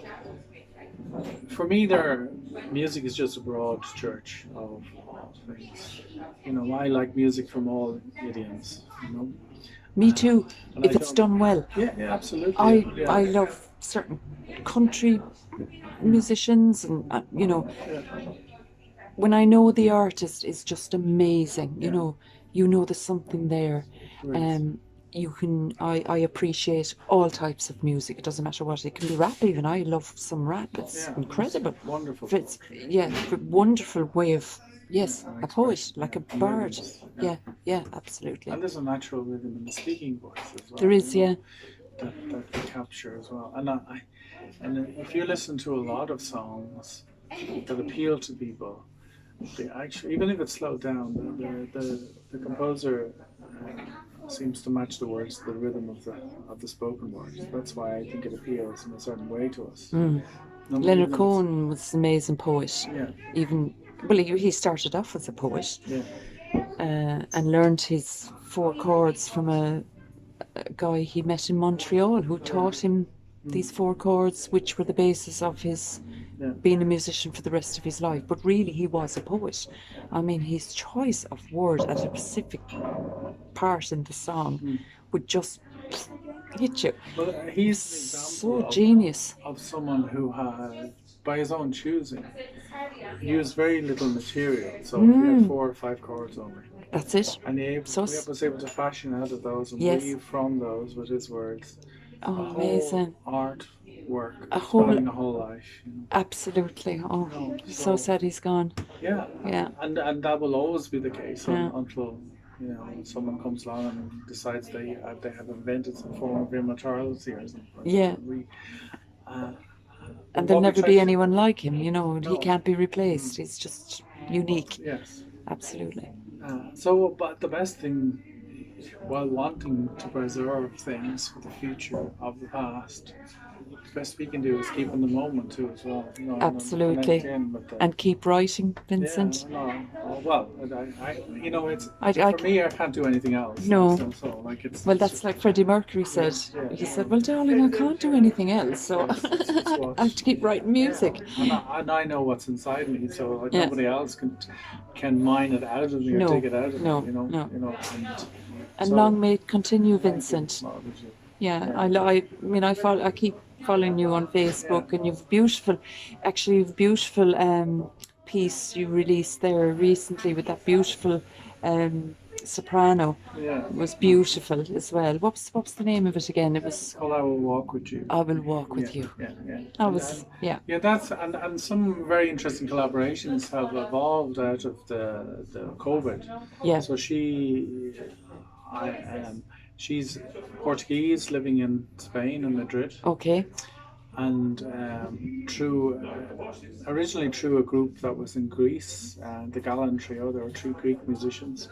For me, music is just a broad church of things. I like music from all idioms. Me too. And If it's done well. Yeah, absolutely. I love certain country musicians, and when I know the artist is just amazing. You know there's something there. Right. I appreciate all types of music. It doesn't matter what. It can be rap even. I love some rap. It's incredible. It's wonderful. It's, a wonderful way of, yes, a poet, like a bard. Yeah, absolutely. And there's a natural rhythm in the speaking voice as well. There is, yeah. That we capture as well. And if you listen to a lot of songs that appeal to people, they actually, even if it's slowed down, the composer seems to match the words to the rhythm of the spoken words. That's why I think it appeals in a certain way to us. Leonard Cohen was an amazing poet. Yeah. He started off as a poet. Yeah. And learned his 4 chords from a guy he met in Montreal who taught him these 4 chords, which were the basis of his being a musician for the rest of his life. But really, he was a poet. I mean, his choice of word at a specific part in the song would just hit you. Well, he's an example genius of someone who had, by his own choosing, used very little material. So he had 4 or 5 chords only. That's it. And he was able to fashion out of those and weave from those with his words. Amazing. Art work, a whole life. Absolutely. So sad he's gone. Yeah. And that will always be the case until someone comes along and decides they have invented some form of immortality or something. Yeah. And there'll never be anyone like him. He can't be replaced. He's just unique. Yes. Absolutely. But the best thing, while wanting to preserve things for the future of the past, the best we can do is keep in the moment too as well. Absolutely. And keep writing, Vincent. Well, for me, I can't do anything else. No. Well, that's like Freddie Mercury said. He said, "Well, darling, I can't do anything else, so I have to keep writing music." And I know what's inside me, so nobody else can mine it out of me or take it out of me. And long may it continue, Vincent. I keep following you on Facebook, and you've beautiful piece you released there recently with that beautiful soprano. It was beautiful as well. What's the name of it again? It was called I Will Walk With You. I Will Walk With You. That's and some very interesting collaborations have evolved out of the COVID. So she's Portuguese, living in Spain and Madrid. Okay. And originally through a group that was in Greece, the Galan Trio. There were 2 Greek musicians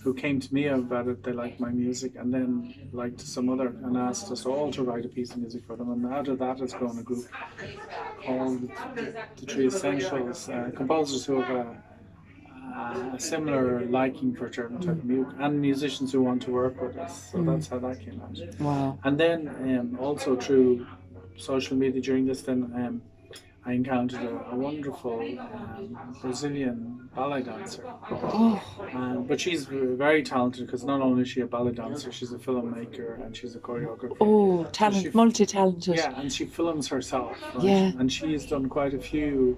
who came to me about it. They liked my music, and then liked some other, and asked us all to write a piece of music for them. And out of that has grown a group called the 3 Essentials, composers who have a similar liking for certain type of music, and musicians who want to work with us. So that's how that came out. Wow. And then also through social media during this, then I encountered a wonderful Brazilian ballet dancer. But she's very talented, because not only is she a ballet dancer, she's a filmmaker and she's a choreographer. Multi-talented. Yeah, and she films herself. Right? Yeah. And she's done quite a few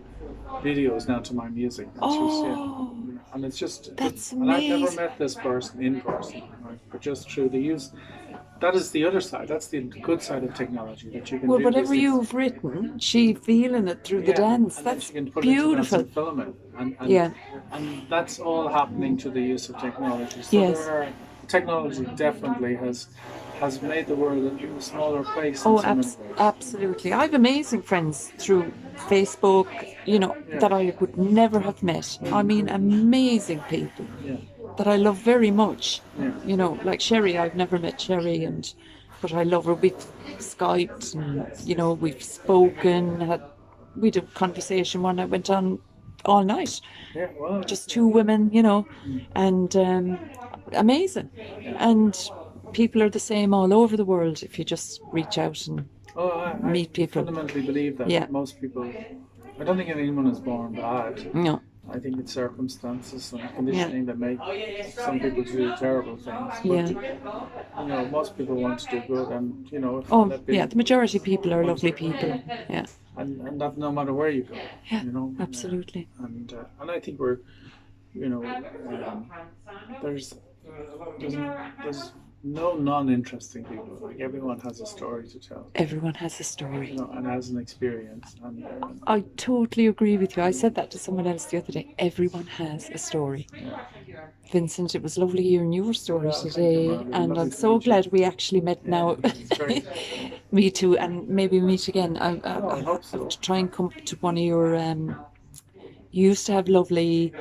videos now to my music. And and it's just... That's amazing. And I've never met this person in person, right? But just through the use... That is the other side. That's the good side of technology, that you can do whatever you've written, she feeling it through the dance. That's beautiful. And film it. And that's all happening to the use of technology. So technology definitely has made the world a smaller place. Absolutely. I have amazing friends through Facebook, that I would never have met. I mean, amazing people. That I love very much. Like Sherry, I've never met Sherry, but I love her. We've Skyped, and we've spoken. We did a conversation one night, went on all night. Just 2 women, and amazing. And people are the same all over the world if you just reach out and meet people. I fundamentally believe that most people. I don't think anyone is born bad. No. I think it's circumstances and conditioning that make some people do terrible things. But, most people want to do good, and the majority of people are lovely people. Yeah. And that no matter where you go. Yeah. Absolutely. And I think we're, there's no non-interesting people. Like everyone has a story to tell, Everyone has a story. and has an experience. And I totally agree with you. I said that to someone else the other day. Everyone has a story. Vincent, it was lovely hearing your story today, and I'm so glad we actually met now. Me too, and maybe meet again. I hope so. have to try and come to one of your. You used to have lovely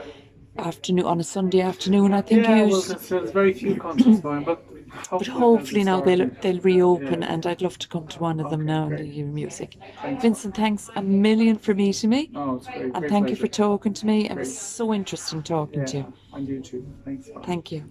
afternoon on a Sunday afternoon. I think yeah, you. well, there's very few concerts going, but Hopefully now start. they'll reopen, and I'd love to come to one of them now and hear music. Vincent, thanks a million for meeting me. Oh, it's great. And thank you for talking to me. It was so interesting talking to you. And you too. Thanks. Thank you.